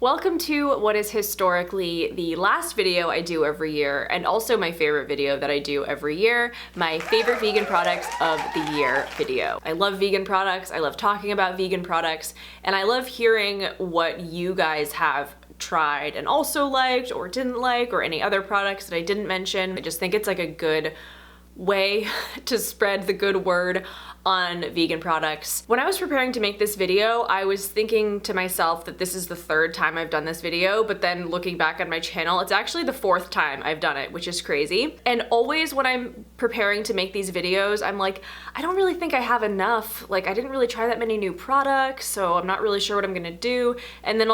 Welcome to what is historically the last video I do every year, and also my favorite video that I do every year, my favorite vegan products of the year video. I love vegan products, I love talking about vegan products, and I love hearing what you guys have tried and also liked or didn't like, or any other products that I didn't mention. I just think it's like a good way to spread the good word on vegan products. When I was preparing to make this video, I was thinking to myself that this is the third time I've done this video, but then looking back at my channel, it's actually the fourth time I've done it, which is crazy. And always when I'm preparing to make these videos, I'm like, I don't really think I have enough. Like, I didn't really try that many new products, so I'm not really sure what I'm gonna do. And then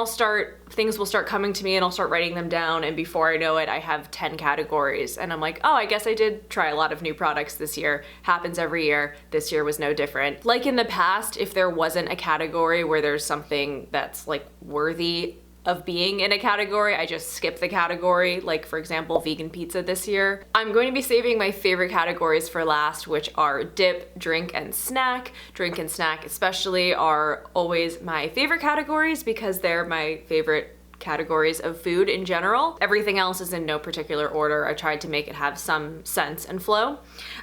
things will start coming to me and I'll start writing them down, and before I know it, I have 10 categories. And I'm like, oh, I guess I did try a lot of new products this year. Happens every year. This year was no different. Like in the past, if there wasn't a category where there's something that's like worthy of being in a category, I just skip the category. Like for example, vegan pizza this year. I'm going to be saving my favorite categories for last, which are dip, drink, and snack. Drink and snack especially are always my favorite categories because they're my favorite categories of food in general. Everything else is in no particular order. I tried to make it have some sense and flow,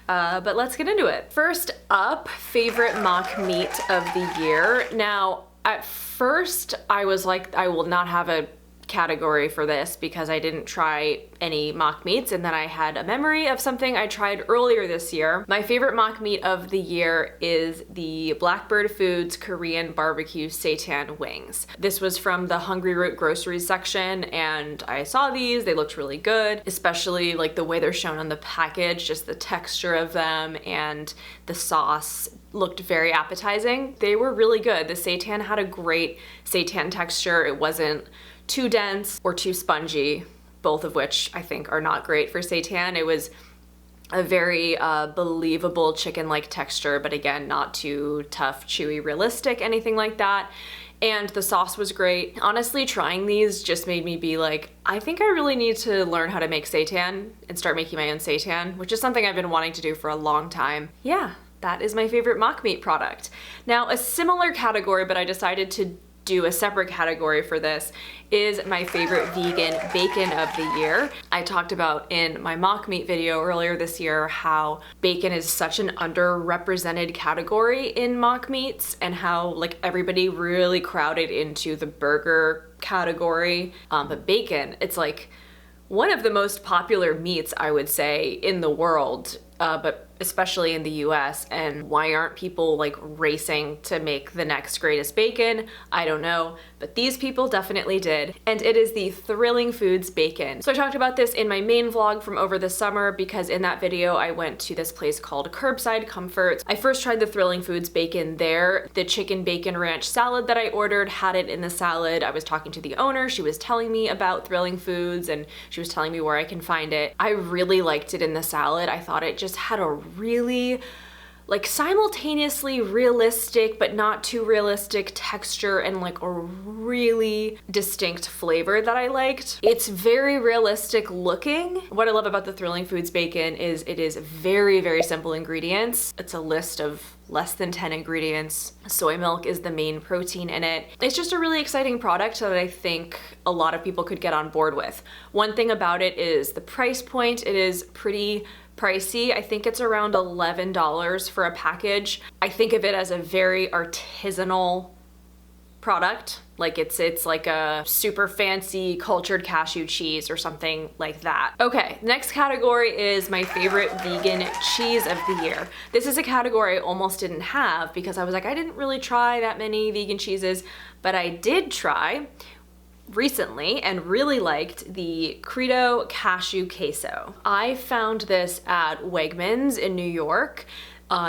but let's get into it. First up, favorite mock meat of the year. Now, at first I was like, I will not have a category for this because I didn't try any mock meats, and then I had a memory of something I tried earlier this year. My favorite mock meat of the year is the Blackbird Foods Korean barbecue seitan wings. This was from the Hungry Root groceries section, and I saw these. They looked really good, especially like the way they're shown on the package, just the texture of them, and the sauce looked very appetizing. They were really good. The seitan had a great seitan texture. It wasn't too dense or too spongy, both of which I think are not great for seitan. It was a very believable chicken-like texture, but again, not too tough, chewy, realistic, anything like that. And the sauce was great. Honestly, trying these just made me be like, I think I really need to learn how to make seitan and start making my own seitan, which is something I've been wanting to do for a long time. Yeah, that is my favorite mock meat product. Now, a similar category, but I decided to do a separate category for this, is my favorite vegan bacon of the year. I talked about in my mock meat video earlier this year how bacon is such an underrepresented category in mock meats, and how like everybody really crowded into the burger category. But bacon, it's like one of the most popular meats, I would say, in the world, but especially in the US, and why aren't people like racing to make the next greatest bacon? I don't know, but these people definitely did, and it is the Thrilling Foods bacon. So I talked about this in my main vlog from over the summer because in that video I went to this place called Curbside Comforts. I first tried the Thrilling Foods bacon there. The chicken bacon ranch salad that I ordered had it in the salad. I was talking to the owner, she was telling me about Thrilling Foods and she was telling me where I can find it. I really liked it in the salad. I thought it just had a really like simultaneously realistic but not too realistic texture, and like a really distinct flavor that I liked. It's very realistic looking. What I love about the Thrilling Foods bacon is it is very, very simple ingredients. It's a list of less than 10 ingredients. Soy milk is the main protein in it. It's just a really exciting product that I think a lot of people could get on board with. One thing about it is the price point. It is pretty pricey. I think it's around $11 for a package. I think of it as a very artisanal product. Like it's like a super fancy cultured cashew cheese or something like that. Okay, next category is my favorite vegan cheese of the year. This is a category I almost didn't have because I was like, I didn't really try that many vegan cheeses, but I did try recently and really liked the Credo cashew queso. I found this at Wegmans in New York.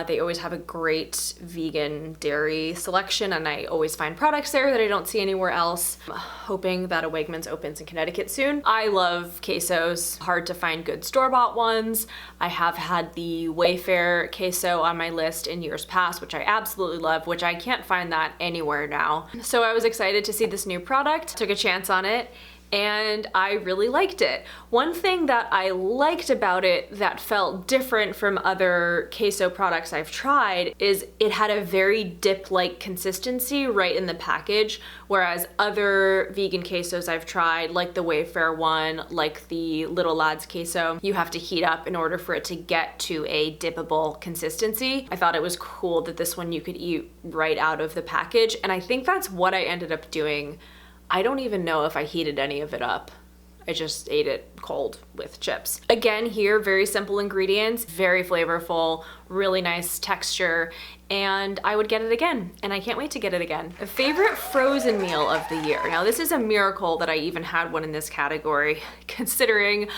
They always have a great vegan dairy selection, and I always find products there that I don't see anywhere else. I'm hoping that a Wegmans opens in Connecticut soon. I love quesos. Hard to find good store-bought ones. I have had the Wayfair queso on my list in years past, which I absolutely love, which I can't find that anywhere now. So I was excited to see this new product, took a chance on it, and I really liked it. One thing that I liked about it that felt different from other queso products I've tried is it had a very dip-like consistency right in the package, whereas other vegan quesos I've tried, like the Wayfair one, like the Little Lads queso, you have to heat up in order for it to get to a dippable consistency. I thought it was cool that this one you could eat right out of the package, and I think that's what I ended up doing. I don't even know if I heated any of it up. I just ate it cold with chips. Again, here, very simple ingredients, very flavorful, really nice texture, and I would get it again, and I can't wait to get it again. A favorite frozen meal of the year. Now, this is a miracle that I even had one in this category, considering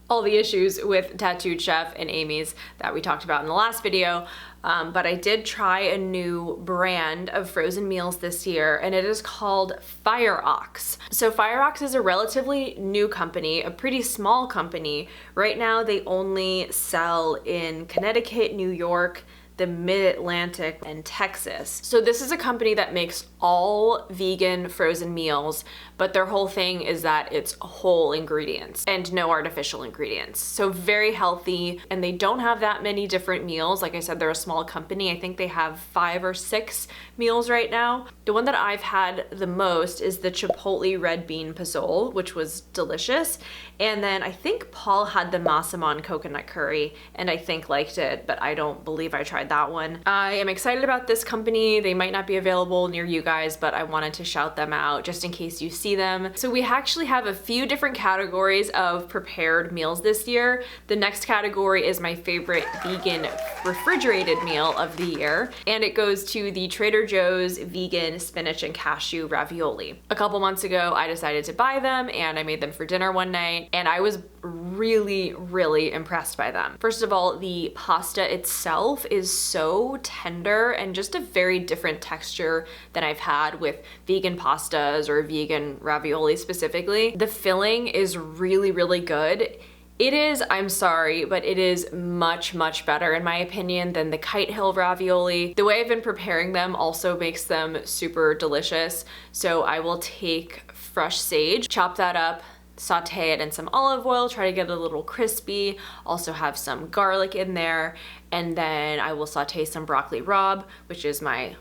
all the issues with Tattooed Chef and Amy's that we talked about in the last video. But I did try a new brand of frozen meals this year, and it is called Fire Ox. So Fire Ox is a relatively new company, a pretty small company. Right now they only sell in Connecticut, New York, the Mid-Atlantic, and Texas. So this is a company that makes all vegan frozen meals, but their whole thing is that it's whole ingredients and no artificial ingredients. So very healthy, and they don't have that many different meals. Like I said, they're a small company. I think they have 5 or 6 meals right now. The one that I've had the most is the Chipotle red bean pozole, which was delicious. And then I think Paul had the Masaman coconut curry, and I think liked it, but I don't believe I tried that one. I am excited about this company. They might not be available near you guys, but I wanted to shout them out just in case you see them. So we actually have a few different categories of prepared meals this year. The next category is my favorite vegan refrigerated meal of the year, and it goes to the Trader Joe's vegan spinach and cashew ravioli. A couple months ago, I decided to buy them, and I made them for dinner one night, and I was really impressed by them. First of all, the pasta itself is so tender and just a very different texture than I've had with vegan pastas or vegan ravioli specifically. The filling is really good. It is, I'm sorry, but it is much better in my opinion than the Kite Hill ravioli. The way I've been preparing them also makes them super delicious. So I will take fresh sage, chop that up, saute it in some olive oil, try to get it a little crispy, also have some garlic in there, and then I will saute some broccoli rabe, which is my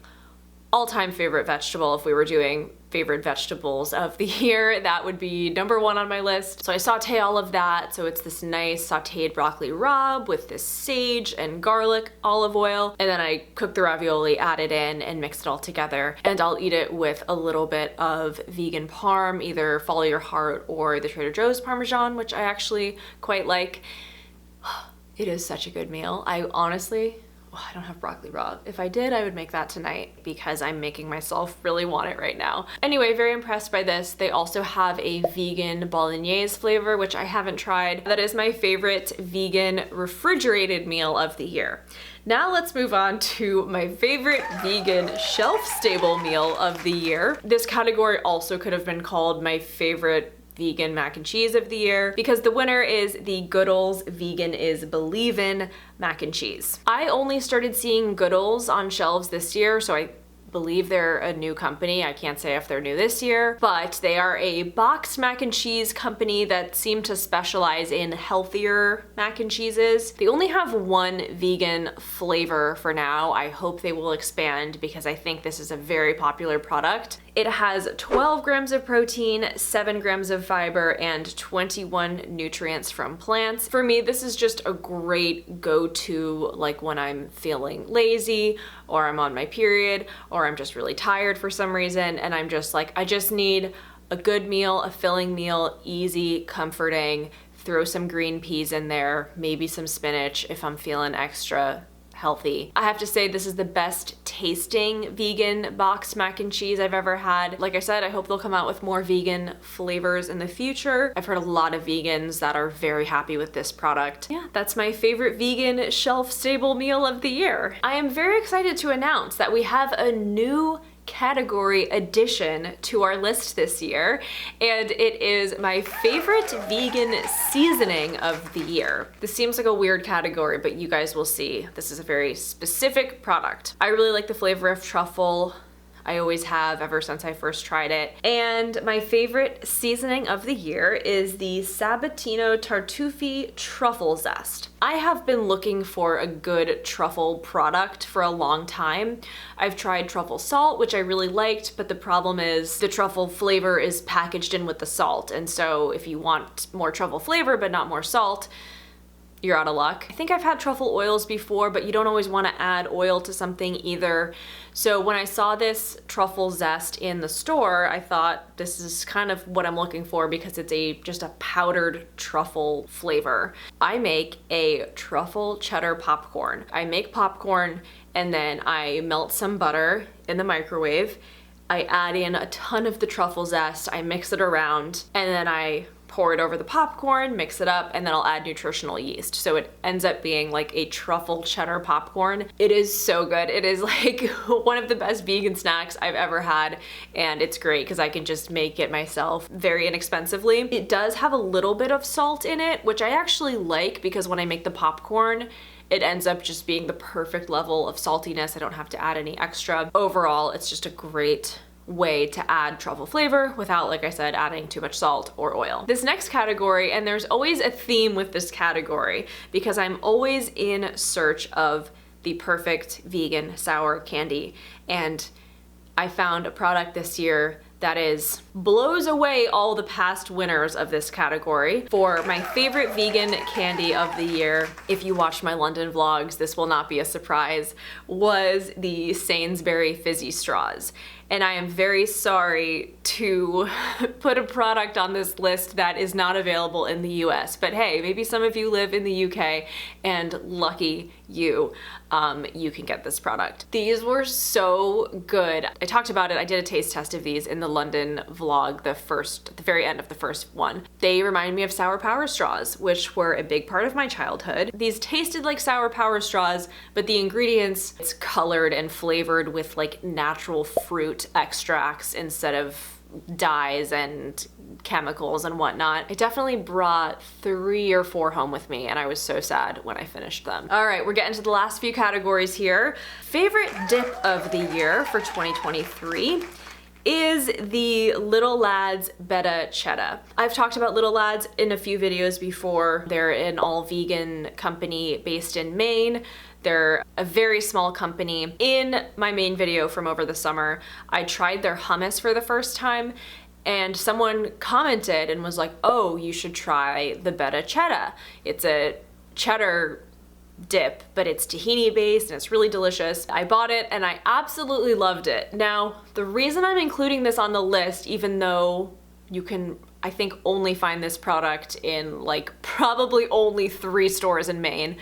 all-time favorite vegetable. If we were doing favorite vegetables of the year, that would be number 1 on my list. So I saute all of that, so it's this nice sauteed broccoli rabe with this sage and garlic, olive oil, and then I cook the ravioli, add it in, and mix it all together. And I'll eat it with a little bit of vegan parm, either Follow Your Heart or the Trader Joe's Parmesan, which I actually quite like. It is such a good meal. I honestly, I don't have broccoli rabe. If I did, I would make that tonight because I'm making myself really want it right now. Anyway, very impressed by this. They also have a vegan bolognese flavor, which I haven't tried. That is my favorite vegan refrigerated meal of the year. Now let's move on to my favorite vegan shelf-stable meal of the year. This category also could have been called my favorite vegan mac and cheese of the year, because the winner is the Goodles Vegan is Believin' mac and cheese. I only started seeing Goodles on shelves this year, so I believe they're a new company. I can't say if they're new this year, but they are a boxed mac and cheese company that seem to specialize in healthier mac and cheeses. They only have one vegan flavor for now. I hope they will expand because I think this is a very popular product. It has 12 grams of protein, 7 grams of fiber, and 21 nutrients from plants. For me, this is just a great go-to, like when I'm feeling lazy, or I'm on my period, or I'm just really tired for some reason, and I'm just like, I just need a good meal, a filling meal, easy, comforting, throw some green peas in there, maybe some spinach if I'm feeling extra healthy. I have to say this is the best tasting vegan boxed mac and cheese I've ever had. Like I said, I hope they'll come out with more vegan flavors in the future. I've heard a lot of vegans that are very happy with this product. Yeah, that's my favorite vegan shelf-stable meal of the year. I am very excited to announce that we have a new category addition to our list this year, and it is my favorite vegan seasoning of the year. This seems like a weird category, but you guys will see. This is a very specific product. I really like the flavor of truffle. I always have ever since I first tried it. And my favorite seasoning of the year is the Sabatino Tartufi Truffle Zest. I have been looking for a good truffle product for a long time. I've tried truffle salt, which I really liked, but the problem is the truffle flavor is packaged in with the salt. And so if you want more truffle flavor but not more salt, you're out of luck. I think I've had truffle oils before, but you don't always want to add oil to something either. So when I saw this truffle zest in the store, I thought this is kind of what I'm looking for because it's just a powdered truffle flavor. I make a truffle cheddar popcorn. I make popcorn and then I melt some butter in the microwave. I add in a ton of the truffle zest, I mix it around, and then I pour it over the popcorn, mix it up, and then I'll add nutritional yeast. So it ends up being like a truffle cheddar popcorn. It is so good. It is like one of the best vegan snacks I've ever had, and it's great because I can just make it myself very inexpensively. It does have a little bit of salt in it, which I actually like because when I make the popcorn, it ends up just being the perfect level of saltiness. I don't have to add any extra. Overall, it's just a great way to add truffle flavor without, like I said, adding too much salt or oil. This next category, and there's always a theme with this category because I'm always in search of the perfect vegan sour candy, and I found a product this year that blows away all the past winners of this category. For my favorite vegan candy of the year, if you watched my London vlogs, this will not be a surprise, was the Sainsbury fizzy straws. And I am very sorry to put a product on this list that is not available in the US, but hey, maybe some of you live in the UK and lucky you, you can get this product. These were so good. I talked about it, I did a taste test of these in the London vlog, the very end of the first one. They remind me of Sour Power straws, which were a big part of my childhood. These tasted like Sour Power straws, but the ingredients, it's colored and flavored with like natural fruit extracts instead of dyes and chemicals and whatnot. It definitely brought 3 or 4 home with me, and I was so sad when I finished them. All right, we're getting to the last few categories here. Favorite dip of the year for 2023 is the Little Lads Beta Cheddar. I've talked about Little Lads in a few videos before. They're an all-vegan company based in Maine. They're a very small company. In my main video from over the summer, I tried their hummus for the first time, and someone commented and was like, oh, you should try the Beta Cheddar. It's a cheddar dip, but it's tahini based and it's really delicious. I bought it and I absolutely loved it. Now, the reason I'm including this on the list, even though you can, I think, only find this product in like probably only 3 stores in Maine,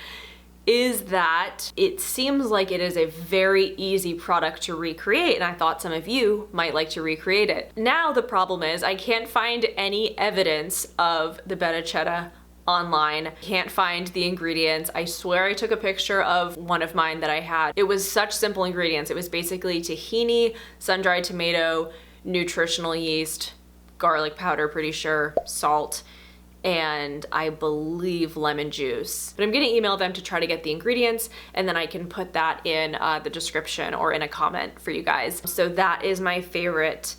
is that it seems like it is a very easy product to recreate, and I thought some of you might like to recreate it. Now the problem is I can't find any evidence of the Beta Cheddar online. Can't find the ingredients. I swear I took a picture of one of mine that I had. It was such simple ingredients. It was basically tahini, sun-dried tomato, nutritional yeast, garlic powder, pretty sure, salt, and I believe lemon juice. But I'm gonna email them to try to get the ingredients, and then I can put that in the description or in a comment for you guys. So that is my favorite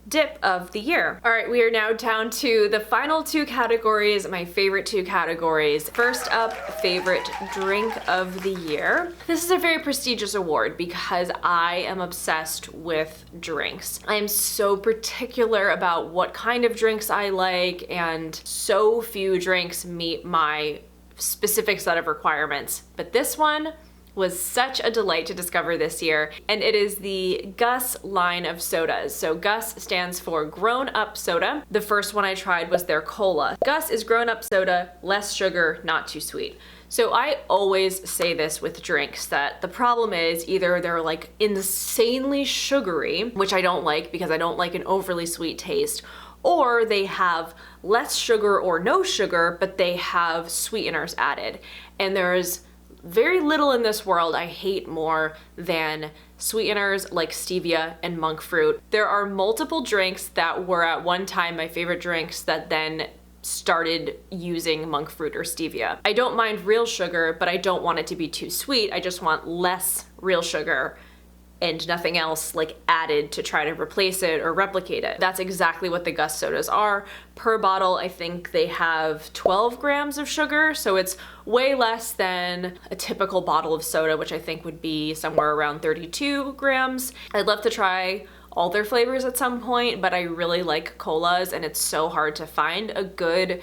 dip of the year. All right, we are now down to the final 2 categories, my favorite 2 categories. First up, favorite drink of the year. This is a very prestigious award because I am obsessed with drinks. I am so particular about what kind of drinks I like, and so few drinks meet my specific set of requirements. But this one was such a delight to discover this year, and it is the Gus line of sodas. So Gus stands for Grown Up Soda. The first one I tried was their cola. Gus is grown up soda, less sugar, not too sweet. So I always say this with drinks, that the problem is either they're like insanely sugary, which I don't like because I don't like an overly sweet taste, or they have less sugar or no sugar, but they have sweeteners added. And there's very little in this world I hate more than sweeteners like stevia and monk fruit. There are multiple drinks that were at one time my favorite drinks that then started using monk fruit or stevia. I don't mind real sugar, but I don't want it to be too sweet. I just want less real sugar and nothing else like added to try to replace it or replicate it. That's exactly what the Gust sodas are. Per bottle, I think they have 12 grams of sugar, so it's way less than a typical bottle of soda, which I think would be somewhere around 32 grams. I'd love to try all their flavors at some point, but I really like colas, and it's so hard to find a good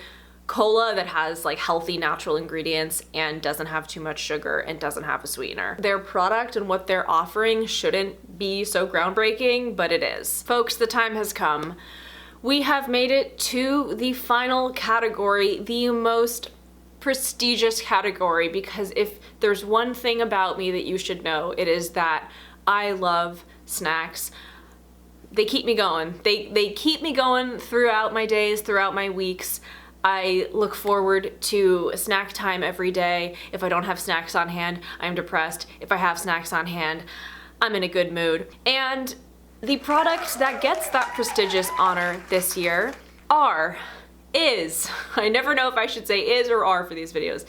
cola that has like healthy natural ingredients and doesn't have too much sugar and doesn't have a sweetener. Their product and what they're offering shouldn't be so groundbreaking, but it is. Folks, the time has come. We have made it to the final category, the most prestigious category, because if there's one thing about me that you should know, it is that I love snacks. They keep me going. They keep me going throughout my days, throughout my weeks. I look forward to snack time every day. If I don't have snacks on hand, I'm depressed. If I have snacks on hand, I'm in a good mood. And the product that gets that prestigious honor this year is, I never know if I should say is or are for these videos,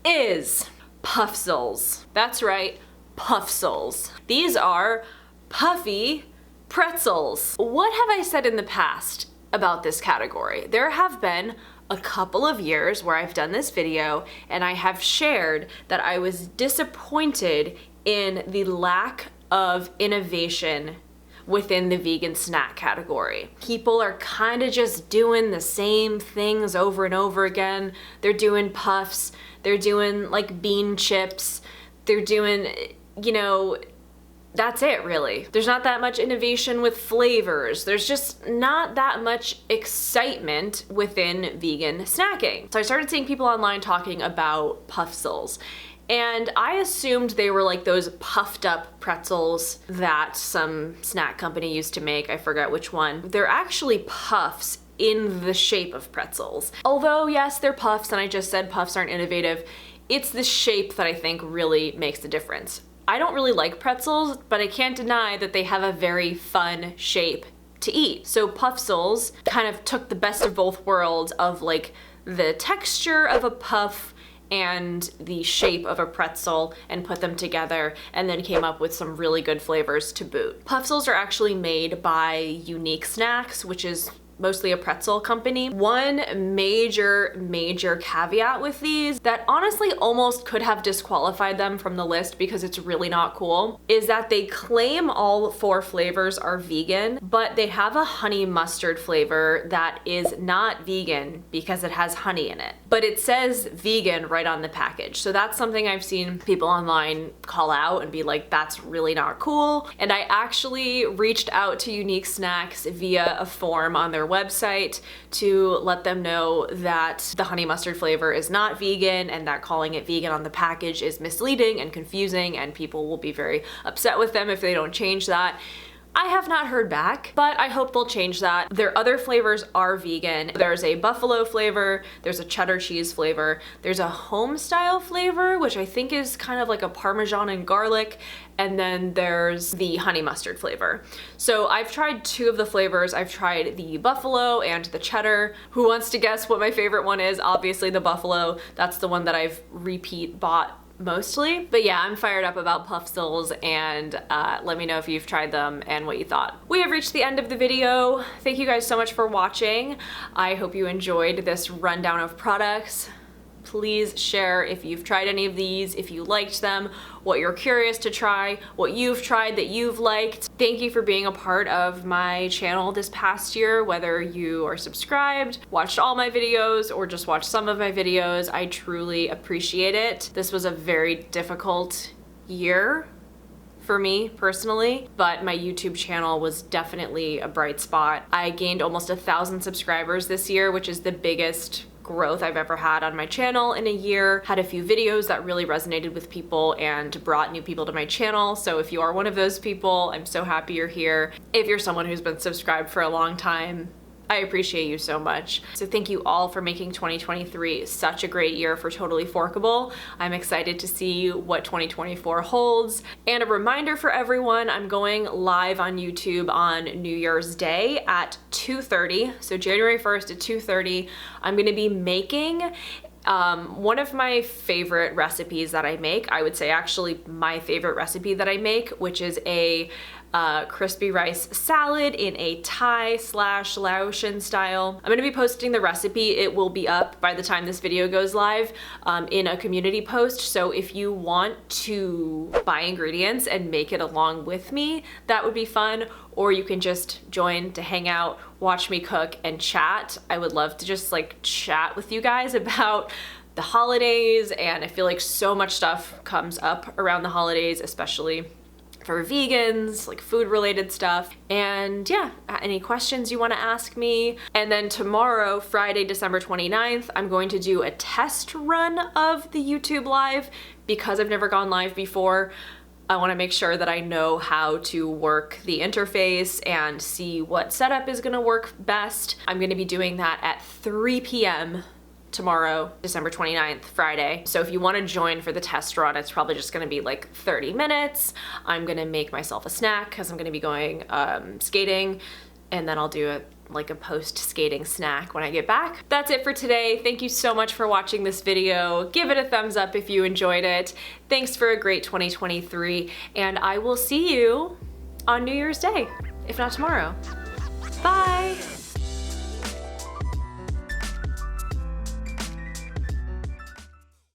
is Puffsels. That's right, Puffsels. These are puffy pretzels. What have I said in the past about this category? There have been a couple of years where I've done this video and I have shared that I was disappointed in the lack of innovation within the vegan snack category. People are kind of just doing the same things over and over again. They're doing puffs, they're doing like bean chips, they're doing, you know, that's it really. There's not that much innovation with flavors. There's just not that much excitement within vegan snacking. So I started seeing people online talking about Puffsels, and I assumed they were like those puffed up pretzels that some snack company used to make. I forget which one. They're actually puffs in the shape of pretzels. Although yes, they're puffs, and I just said puffs aren't innovative, it's the shape that I think really makes the difference. I don't really like pretzels, but I can't deny that they have a very fun shape to eat. So Puffsels kind of took the best of both worlds of like the texture of a puff and the shape of a pretzel and put them together, and then came up with some really good flavors to boot. Puffsels are actually made by Unique Snacks, which is mostly a pretzel company. One major caveat with these that honestly almost could have disqualified them from the list because it's really not cool is that they claim all 4 flavors are vegan, but they have a honey mustard flavor that is not vegan because it has honey in it. But it says vegan right on the package. So that's something I've seen people online call out and be like, that's really not cool. And I actually reached out to Unique Snacks via a form on their website to let them know that the honey mustard flavor is not vegan and that calling it vegan on the package is misleading and confusing, and people will be very upset with them if they don't change that. I have not heard back, but I hope they'll change that. Their other flavors are vegan. There's a buffalo flavor, there's a cheddar cheese flavor, there's a home style flavor, which I think is kind of like a Parmesan and garlic, and then there's the honey mustard flavor. So I've tried 2 of the flavors. I've tried the buffalo and the cheddar. Who wants to guess what my favorite one is? Obviously the buffalo. That's the one that I've repeat bought mostly. But yeah, I'm fired up about Puffsels, and let me know if you've tried them and what you thought. We have reached the end of the video. Thank you guys so much for watching. I hope you enjoyed this rundown of products. Please share if you've tried any of these, if you liked them, what you're curious to try, what you've tried that you've liked. Thank you for being a part of my channel this past year, whether you are subscribed, watched all my videos, or just watched some of my videos. I truly appreciate it. This was a very difficult year for me personally, but my YouTube channel was definitely a bright spot. I gained almost 1,000 subscribers this year, which is the biggest growth I've ever had on my channel in a year. Had a few videos that really resonated with people and brought new people to my channel. So if you are one of those people, I'm so happy you're here. If you're someone who's been subscribed for a long time, I appreciate you so much. So thank you all for making 2023 such a great year for Totally Forkable. I'm excited to see what 2024 holds. And a reminder for everyone, I'm going live on YouTube on New Year's Day at 2:30. So January 1st at 2:30, I'm gonna be making One of my favorite recipes that I make, I would say actually my favorite recipe that I make, which is a crispy rice salad in a Thai/Laotian style. I'm gonna be posting the recipe. It will be up by the time this video goes live in a community post. So if you want to buy ingredients and make it along with me, that would be fun. Or you can just join to hang out, watch me cook, and chat. I would love to just like chat with you guys about the holidays, and I feel like so much stuff comes up around the holidays, especially for vegans, like food related stuff. And yeah, any questions you wanna ask me. And then tomorrow, Friday, December 29th, I'm going to do a test run of the YouTube live because I've never gone live before. I wanna make sure that I know how to work the interface and see what setup is gonna work best. I'm gonna be doing that at 3 p.m. tomorrow, December 29th, Friday. So if you want to join for the test run, it's probably just going to be like 30 minutes. I'm going to make myself a snack because I'm going to be going skating, and then I'll do like a post-skating snack when I get back. That's it for today. Thank you so much for watching this video. Give it a thumbs up if you enjoyed it. Thanks for a great 2023, and I will see you on New Year's Day, if not tomorrow. Bye!